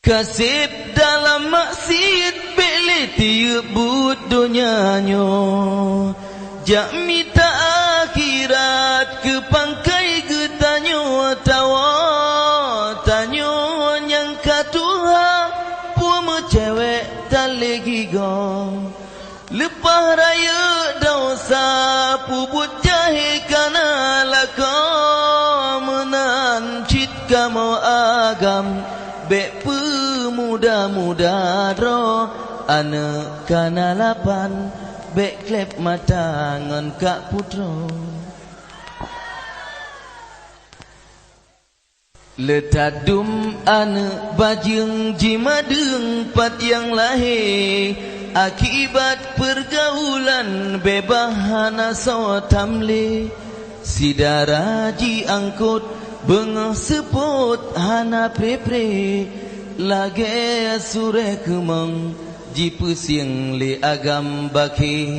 Kasip dalam maksiat beli tiup but dunianyo. Jak minta akhirat ke pangkai getanyo tawa. Tanyo yang katuha puama cewek tak lagi go. Lepas raya dosa pubut jahe kana laka. Menancit kamu agam bek pemuda-muda ro. Anak kana lapan bek klep mata ngan kak putro. Letadum anak bajeng jimadeng pat yang lahir. Akibat pergaulan bebahana so tamle. Sidara ji angkut bengah seput hana pre-pre. Lage sure kemang ji pusing le agam baki.